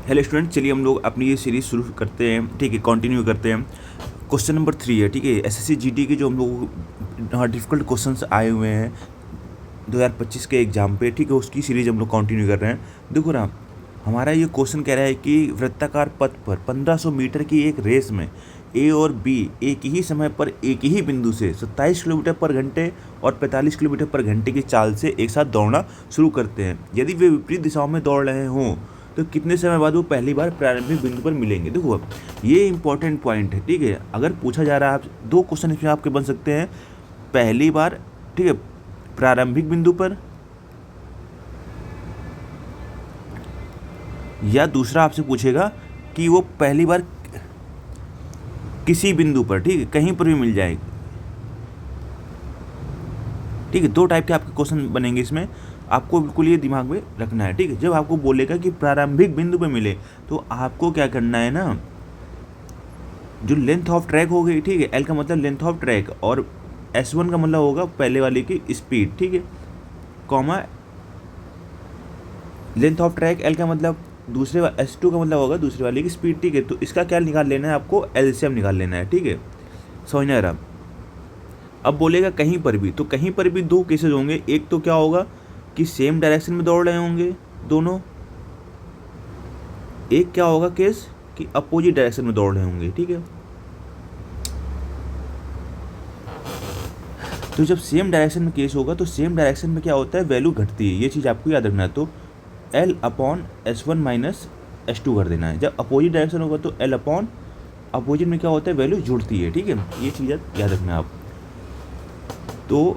Hello student, चलिए हम लोग अपनी ये सीरीज़ शुरू करते हैं। ठीक है, कंटिन्यू करते हैं। क्वेश्चन नंबर 3 है। ठीक है, एसएससी जीडी के जो हम लोग डिफ़िकल्ट क्वेश्चंस आए हुए हैं 2025 के एग्ज़ाम पे, ठीक है, उसकी सीरीज़ हम लोग कंटिन्यू कर रहे हैं। देखो ना, हमारा ये क्वेश्चन कह रहा है कि वृत्ताकार पथ पर 1500 मीटर की एक रेस में ए और बी एक ही समय पर एक ही बिंदु से 27 किलोमीटर पर घंटे और 45 किलोमीटर पर घंटे की चाल से एक साथ दौड़ना शुरू करते हैं। यदि वे विपरीत दिशाओं में दौड़ रहे हों तो कितने समय बाद वो पहली बार प्रारंभिक बिंदु पर मिलेंगे। देखो, ये इंपॉर्टेंट पॉइंट है। ठीक है, अगर पूछा जा रहा है, आप दो क्वेश्चन इसमें आपके बन सकते हैं। पहली बार, ठीक है, प्रारंभिक बिंदु पर, या दूसरा आपसे पूछेगा कि वो पहली बार किसी बिंदु पर, ठीक है, कहीं पर भी मिल जाएगी। ठीक है, दो टाइप के आपके क्वेश्चन बनेंगे इसमें, आपको बिल्कुल ये दिमाग में रखना है। ठीक है, जब आपको बोलेगा कि प्रारंभिक बिंदु पे मिले तो आपको क्या करना है ना, जो लेंथ ऑफ ट्रैक हो गई, ठीक है, एल का मतलब लेंथ ऑफ ट्रैक और S1 का मतलब होगा पहले वाले की स्पीड, ठीक है, comma length of track L का मतलब दूसरे S2 का मतलब होगा दूसरे वाले की स्पीड। ठीक है, तो इसका क्या निकाल लेना है, आपको एलसीएम निकाल लेना है। ठीक है, समझना रहा। अब बोलेगा कहीं पर भी, तो कहीं पर भी दो केसेस होंगे। एक तो क्या होगा कि सेम डायरेक्शन में दौड़ रहे होंगे दोनों, एक क्या होगा केस कि अपोजिट डायरेक्शन में दौड़ रहे होंगे। ठीक है, तो जब सेम डायरेक्शन में केस होगा तो सेम डायरेक्शन में क्या होता है, वैल्यू घटती है। ये चीज़ आपको याद रखना है। तो L/S1 माइनस S2 कर देना है। जब अपोजिट डायरेक्शन होगा तो L/ अपोजिट में क्या होता है, वैल्यू जुड़ती है। ठीक है, ये चीज़ याद रखना है आप। तो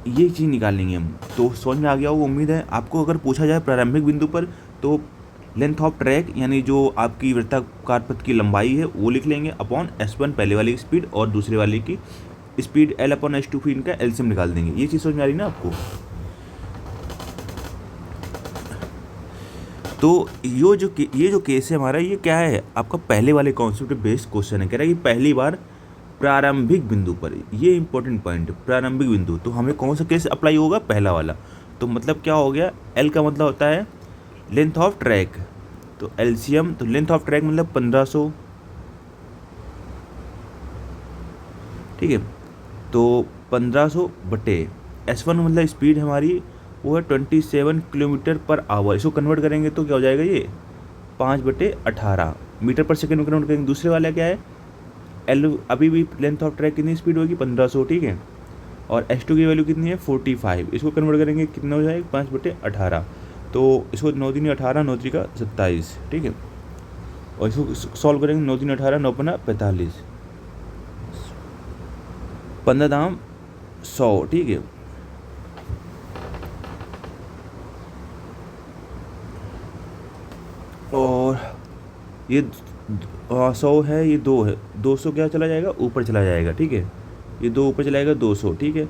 ये चीज़ निकाल लेंगे हम। तो समझ में आ गया होगा, उम्मीद है आपको। अगर पूछा जाए प्रारंभिक बिंदु पर तो लेंथ ऑफ ट्रैक यानी जो आपकी वृत्ताकार पथ की लंबाई है वो लिख लेंगे अपॉन S1 पहले वाले की स्पीड और दूसरे वाले की स्पीड L/S2, फिर इनका एलसीएम निकाल देंगे। ये चीज़ समझ में आ रही ना आपको। तो ये जो केस है हमारा, ये क्या है, आपका पहले वाले कॉन्सेप्ट बेस्ड क्वेश्चन है। कह रहा है कि पहली बार प्रारंभिक बिंदु पर, ये इंपॉर्टेंट पॉइंट है, प्रारंभिक बिंदु। तो हमें कौन सा केस अप्लाई होगा, पहला वाला। तो मतलब क्या हो गया, एल का मतलब होता है लेंथ ऑफ ट्रैक, तो एलसीएम, तो लेंथ ऑफ ट्रैक मतलब 1500। ठीक है, तो 1500 बटे S1 मतलब स्पीड हमारी वो है 27 किलोमीटर पर आवर। इसको कन्वर्ट करेंगे तो क्या हो जाएगा, ये 5/18 मीटर पर सेकंड में कन्वर्ट करेंगे। दूसरे वाला क्या है, एल, अभी भी लेंथ ऑफ ट्रैक कितनी स्पीड होगी, 1500। ठीक है, और S2 की वैल्यू कितनी है, 45। इसको कन्वर्ट करेंगे कितना हो जाएगा, 5/18। तो इसको 9 दूनी 18, 9 3 का 27। ठीक है, और इसको सॉल्व करेंगे, 9 3 18, 9 5 45, 15 दाम 100। ठीक है, और ये 100 है, ये 2 है, 200 क्या चला जाएगा, ऊपर चला जाएगा। ठीक है, ये 2 ऊपर चला जाएगा, 200। ठीक है,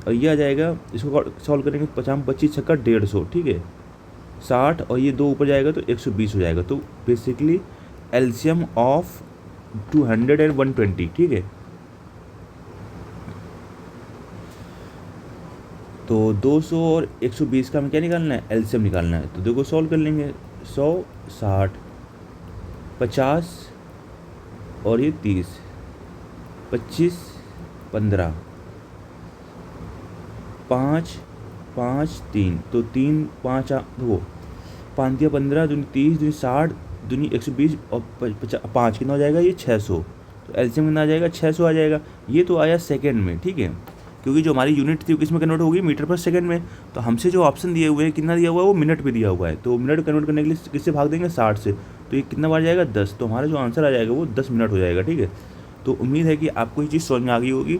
और ये आ जाएगा, इसको सॉल्व करेंगे, 50 25 छक्का 150। ठीक है, 60, और ये 2 ऊपर जाएगा तो 120 हो जाएगा। तो बेसिकली एलसीएम ऑफ 200 एंड 120। ठीक है, तो 200 और 120 का हमें क्या निकालना है, एलसीएम निकालना है। तो देखो सॉल्व कर लेंगे, 100 60 50 और ये 30 25 15 5 5 3, तो 3 5 देखो 5 या 15 दूनी 30 दूनी 60 दूनी 120 और 5 कितना हो जाएगा, ये 600। तो एलसीएम कितना आ जाएगा, 600 आ जाएगा। ये तो आया सेकंड में। ठीक है, क्योंकि जो हमारी यूनिट थी वो किस में कन्वर्ट होगी, मीटर पर सेकंड में। तो हमसे जो ऑप्शन दिए हुए हैं, कितना दिया हुआ है, वो मिनट पे दिया हुआ है। तो मिनट कन्वर्ट करने के लिए किससे भाग देंगे, 60 से। तो ये कितना बार जाएगा, 10। तो हमारा जो आंसर आ जाएगा वो 10 मिनट हो जाएगा। ठीक है, तो उम्मीद है कि आपको ये चीज़ समझ में आ गई होगी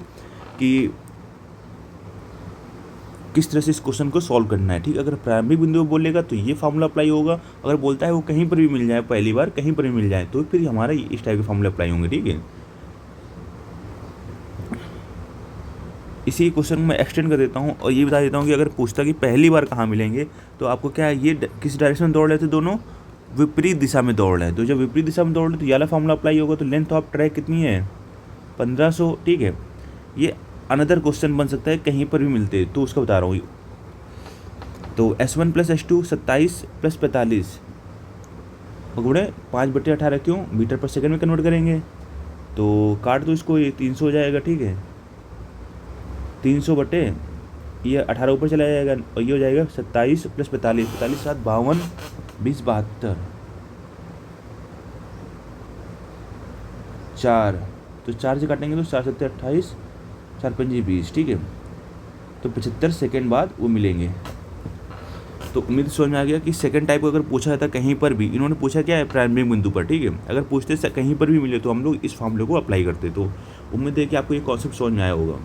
कि किस तरह से इस क्वेश्चन को सॉल्व करना है। ठीक है, अगर प्रारंभिक बिंदु में बोलेगा तो ये फार्मूला अप्लाई होगा। अगर बोलता है वो कहीं पर भी मिल जाए, पहली बार कहीं पर भी मिल जाए, तो फिर हमारा इस टाइप के फार्मूले अप्लाई होंगे। ठीक है, इसी क्वेश्चन में एक्सटेंड कर देता हूँ और ये बता देता हूँ कि अगर पूछता कि पहली बार कहाँ मिलेंगे, तो आपको क्या है, ये किस डायरेक्शन में दौड़ रहे थे, दोनों विपरीत दिशा में दौड़ रहे हैं। तो जब विपरीत दिशा में दौड़ रहे तो ये वाला फार्मूला अप्लाई होगा। तो लेंथ ऑफ ट्रैक कितनी है, 1500। ठीक है, ये अनदर क्वेश्चन बन सकता है, कहीं पर भी मिलते हैं तो उसका बता रहा हूँ। तो S1 + S2 27 + 45 और गुणे 5/18 क्यों, मीटर पर सेकंड में कन्वर्ट करेंगे। तो काट दो इसको, ये 300 हो जाएगा, ठीक है। 300 बटे ये 18 ऊपर चला जाएगा और ये हो जाएगा 27 + 45, 45 7 52, 20 72, 4, तो 4 से काटेंगे तो 4 7 28, 4 5 20, ठीक है। तो 75 सेकेंड बाद वो मिलेंगे। तो उम्मीद समझ में आ गया कि सेकंड टाइप को अगर पूछा जाता कहीं पर भी, इन्होंने पूछा क्या है प्रारंभिक बिंदु पर, ठीक है। अगर पूछते कहीं पर भी मिले तो हम लोग इस फॉर्मूले को अप्लाई करते। तो उम्मीद है कि आपको ये कॉन्सेप्ट समझ में आया होगा।